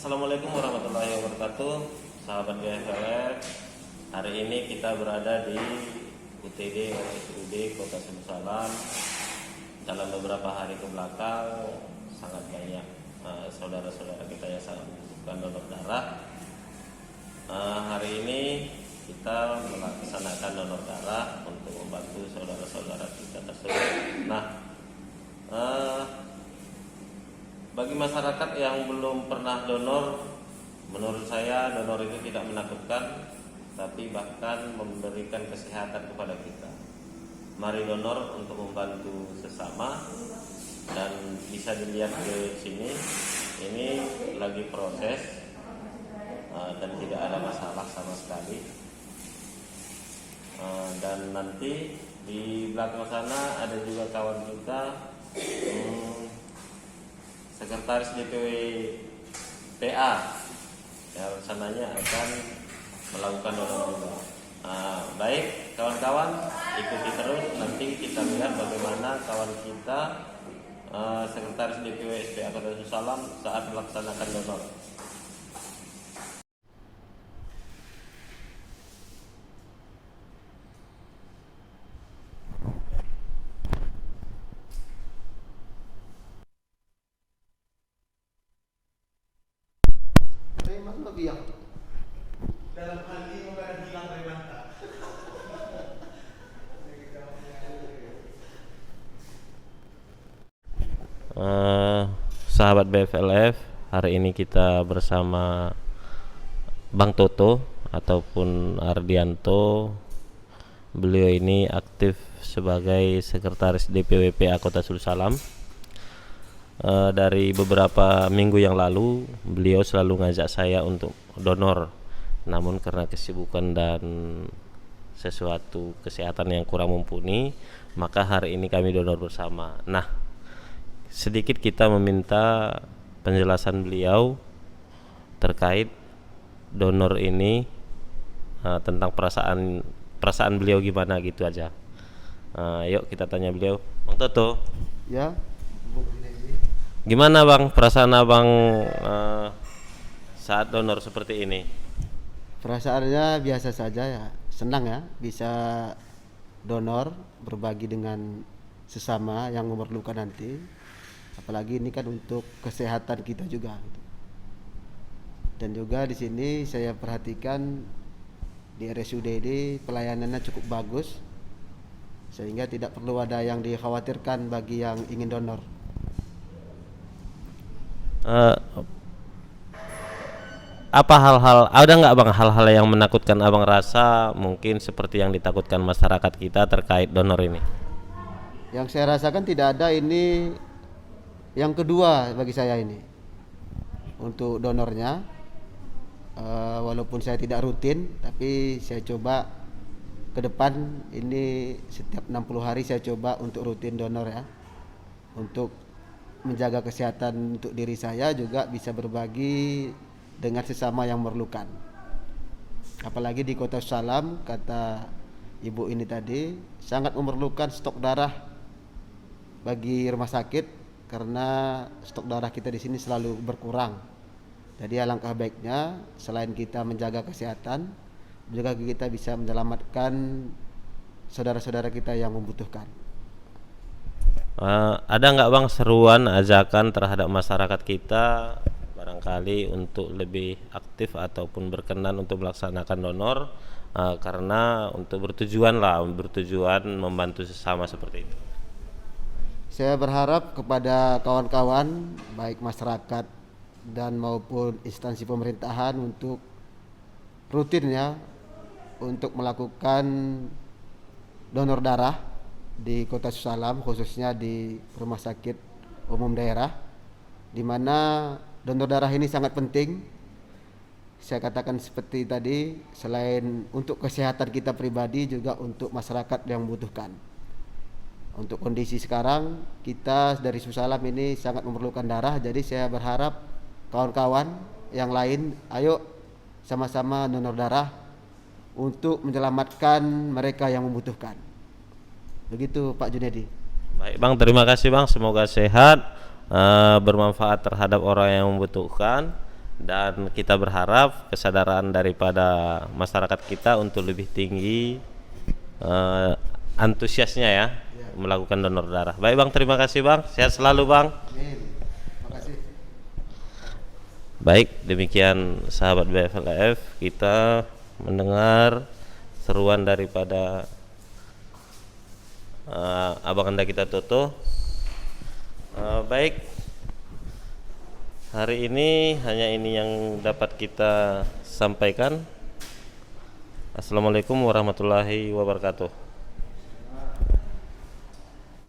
Assalamualaikum warahmatullahi wabarakatuh, sahabat GFLF. Hari ini kita berada di UTD RSUD Kota Salam. Dalam beberapa hari ke belakang sangat banyak saudara-saudara kita yang sangat membutuhkan donor darah. Hari ini kita melaksanakan donor darah untuk membantu saudara-saudara kita tersebut. Nah, bagi masyarakat yang belum pernah donor, menurut saya donor itu tidak menakutkan, tapi bahkan memberikan kesehatan kepada kita. Mari donor untuk membantu sesama, dan bisa dilihat di sini, ini lagi proses dan tidak ada masalah sama sekali. Dan nanti di belakang sana ada juga kawan kita, Sekretaris DPW PA yang rencananya akan melakukan donor juga. Baik kawan-kawan, ikuti terus, nanti kita lihat bagaimana kawan kita Sekretaris DPW SPA Kota Salam saat melaksanakan donor. Dalam hal ini bukan hilang dari mata. Sahabat BFLF, hari ini kita bersama Bang Toto ataupun Ardianto. Beliau ini aktif sebagai Sekretaris DPW PA Kota Salam. Dari beberapa minggu yang lalu beliau selalu ngajak saya untuk donor, namun karena kesibukan dan sesuatu kesehatan yang kurang mumpuni, maka hari ini kami donor bersama. Nah, sedikit kita meminta penjelasan beliau terkait donor ini, tentang perasaan beliau gimana gitu aja. Yuk kita tanya beliau. Bang Toto, Ya, gimana Bang perasaan Abang saat donor seperti ini? perasaannya biasa saja ya, senang ya bisa donor, berbagi dengan sesama yang memerlukan nanti. Apalagi ini kan untuk kesehatan kita juga. Dan juga di sini saya perhatikan di RSUD ini pelayanannya cukup bagus, sehingga tidak perlu ada yang dikhawatirkan bagi yang ingin donor. Apa ada nggak Bang hal-hal yang menakutkan Abang rasa, mungkin seperti yang ditakutkan masyarakat kita terkait donor ini? Yang saya rasakan tidak ada, ini yang kedua bagi saya ini untuk donornya. Walaupun saya tidak rutin, tapi saya coba ke depan ini setiap 60 hari saya coba untuk rutin donor ya, untuk menjaga kesehatan untuk diri saya, juga bisa berbagi dengan sesama yang memerlukan. Apalagi di Kota Salam, kata ibu ini tadi, sangat memerlukan stok darah bagi rumah sakit, karena stok darah kita di sini selalu berkurang. Jadi alangkah baiknya selain kita menjaga kesehatan, juga kita bisa menyelamatkan saudara-saudara kita yang membutuhkan. Ada nggak Bang seruan, ajakan terhadap masyarakat kita barangkali untuk lebih aktif ataupun berkenan untuk melaksanakan donor, karena untuk bertujuan membantu sesama seperti itu? Saya berharap kepada kawan-kawan baik masyarakat dan maupun instansi pemerintahan untuk rutin ya, untuk melakukan donor darah di Kota Salam, khususnya di rumah sakit umum daerah, di mana donor darah ini sangat penting. Saya katakan seperti tadi, selain untuk kesehatan kita pribadi, juga untuk masyarakat yang membutuhkan. Untuk kondisi sekarang kita dari Salam ini sangat memerlukan darah, jadi saya berharap kawan-kawan yang lain, ayo sama-sama donor darah untuk menyelamatkan mereka yang membutuhkan. Begitu Pak Junedi. Baik Bang, terima kasih Bang, semoga sehat, bermanfaat terhadap orang yang membutuhkan. dan kita berharap kesadaran daripada masyarakat kita untuk lebih tinggi antusiasnya ya melakukan donor darah. Baik Bang, terima kasih Bang, sehat selalu Bang. Amin. Terima kasih. Baik, demikian sahabat BFLF, kita mendengar seruan daripada Abang Anda kita Toto. Baik, hari ini hanya ini yang dapat kita sampaikan. Assalamualaikum warahmatullahi wabarakatuh.